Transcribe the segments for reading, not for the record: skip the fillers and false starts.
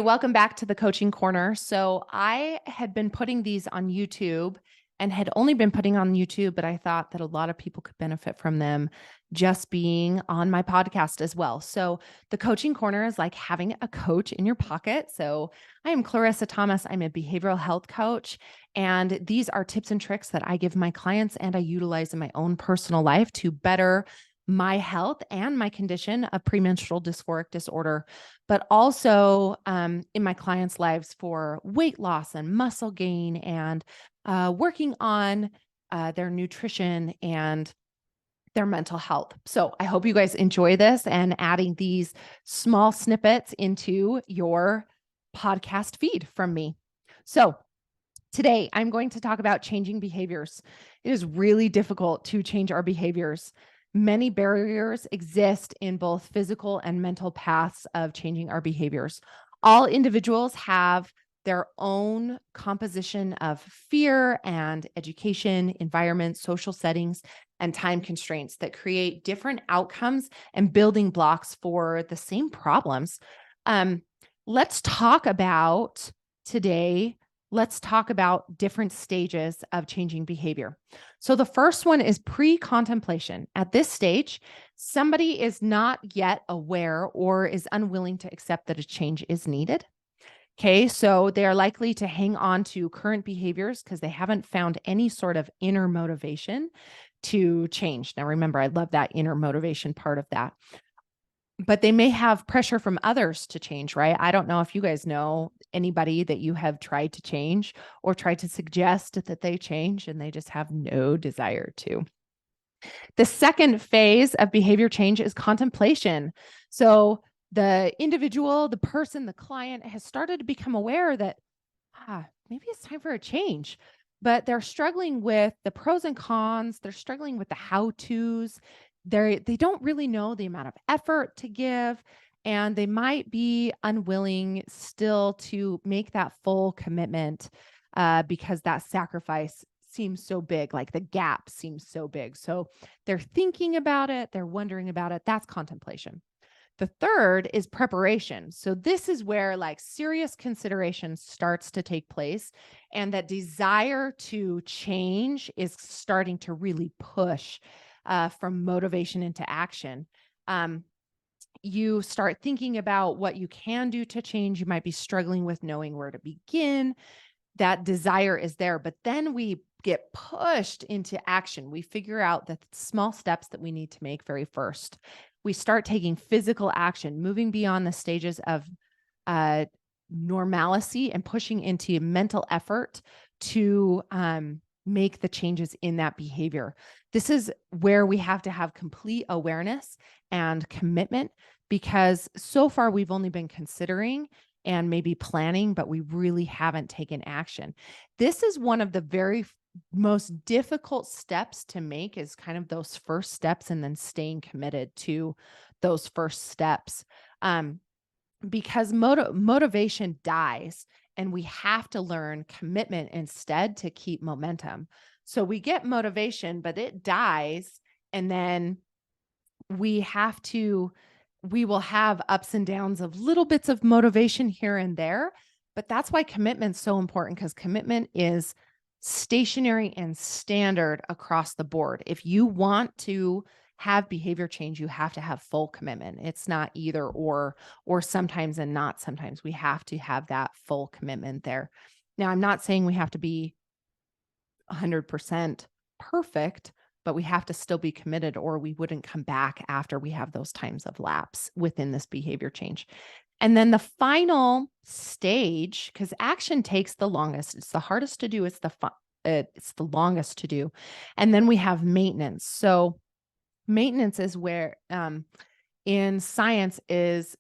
welcome back to the Coaching Corner. So I had been putting these on YouTube and had only been putting on YouTube, but I thought that a lot of people could benefit from them just being on my podcast as well. So the Coaching Corner is like having a coach in your pocket. So I am Clarissa Thomas. I'm a behavioral health coach, and these are tips and tricks that I give my clients and I utilize in my own personal life to better my health and my condition of premenstrual dysphoric disorder, but also in my clients' lives for weight loss and muscle gain and working on their nutrition and their mental health. So I hope you guys enjoy this and adding these small snippets into your podcast feed from me. So today I'm going to talk about changing behaviors. It is really difficult to change our behaviors. Many barriers exist in both physical and mental paths of changing our behaviors. All individuals have their own composition of fear and education, environment, social settings, and time constraints that create different outcomes and building blocks for the same problems. Let's talk about different stages of changing behavior. So the first one is pre-contemplation. At this stage, somebody is not yet aware or is unwilling to accept that a change is needed. Okay, so they are likely to hang on to current behaviors because they haven't found any sort of inner motivation to change. Now, remember, I love that inner motivation part of that. But they may have pressure from others to change, right? I don't know if you guys know anybody that you have tried to change or tried to suggest that they change and they just have no desire to. The second phase of behavior change is contemplation. So the individual, the person, the client has started to become aware that, maybe it's time for a change, but they're struggling with the pros and cons. They're struggling with the how-tos. They don't really know the amount of effort to give, and they might be unwilling still to make that full commitment because that sacrifice seems so big, like the gap seems so big. So they're thinking about it, they're wondering about it. That's contemplation. The third is preparation. So this is where like serious consideration starts to take place, and that desire to change is starting to really push from motivation into action. You start thinking about what you can do to change. You might be struggling with knowing where to begin. That desire is there, but then we get pushed into action. We figure out the small steps that we need to make very first. We start taking physical action, moving beyond the stages of normalcy and pushing into mental effort to make the changes in that behavior. This is where we have to have complete awareness and commitment, because so far we've only been considering and maybe planning, but we really haven't taken action. This is one of the very most difficult steps to make, is kind of those first steps and then staying committed to those first steps. Because motivation dies, and we have to learn commitment instead to keep momentum. So we get motivation, but it dies, and then we will have ups and downs of little bits of motivation here and there. But that's why commitment's so important, because commitment is stationary and standard across the board. If you want to have behavior change, you have to have full commitment. It's not either or sometimes and not sometimes. We have to have that full commitment there. Now, I'm not saying we have to be 100% perfect, but we have to still be committed, or we wouldn't come back after we have those times of lapse within this behavior change. And then the final stage, because action takes the longest, it's the hardest to do, it's the longest to do. And then we have maintenance. So maintenance is where in science is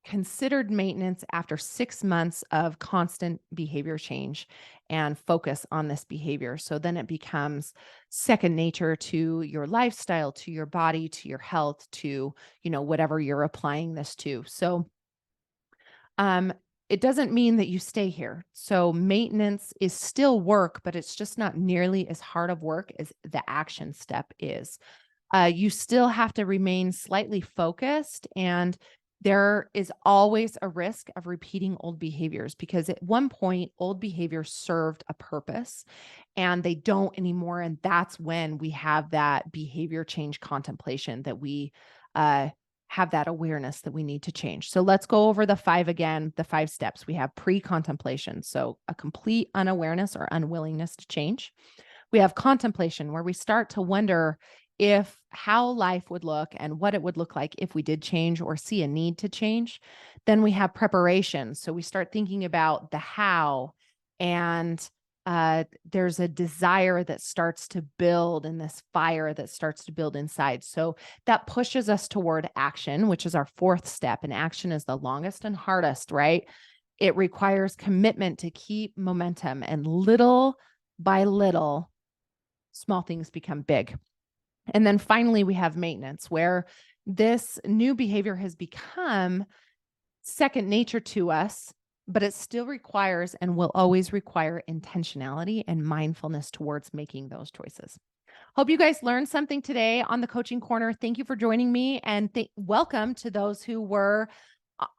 considered maintenance after 6 months of constant behavior change and focus on this behavior. So then it becomes second nature to your lifestyle, to your body, to your health, to, whatever you're applying this to. So it doesn't mean that you stay here. So maintenance is still work, but it's just not nearly as hard of work as the action step is. You still have to remain slightly focused, and There is always a risk of repeating old behaviors because at one point, old behaviors served a purpose and they don't anymore. And that's when we have that behavior change contemplation that we have that awareness that we need to change. So let's go over the 5 again, the 5 steps. We have pre-contemplation, so a complete unawareness or unwillingness to change. We have contemplation, where we start to wonder if how life would look and what it would look like if we did change or see a need to change. Then we have preparation. So we start thinking about the how, and there's a desire that starts to build and this fire that starts to build inside. So that pushes us toward action, which is our 4th step. And action is the longest and hardest, right? It requires commitment to keep momentum, and little by little, small things become big. And then finally, we have maintenance, where this new behavior has become second nature to us, but it still requires and will always require intentionality and mindfulness towards making those choices. Hope you guys learned something today on the Coaching Corner. Thank you for joining me, and welcome to those who were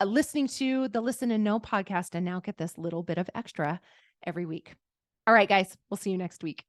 listening to the Listen and Know podcast and now get this little bit of extra every week. All right, guys, we'll see you next week.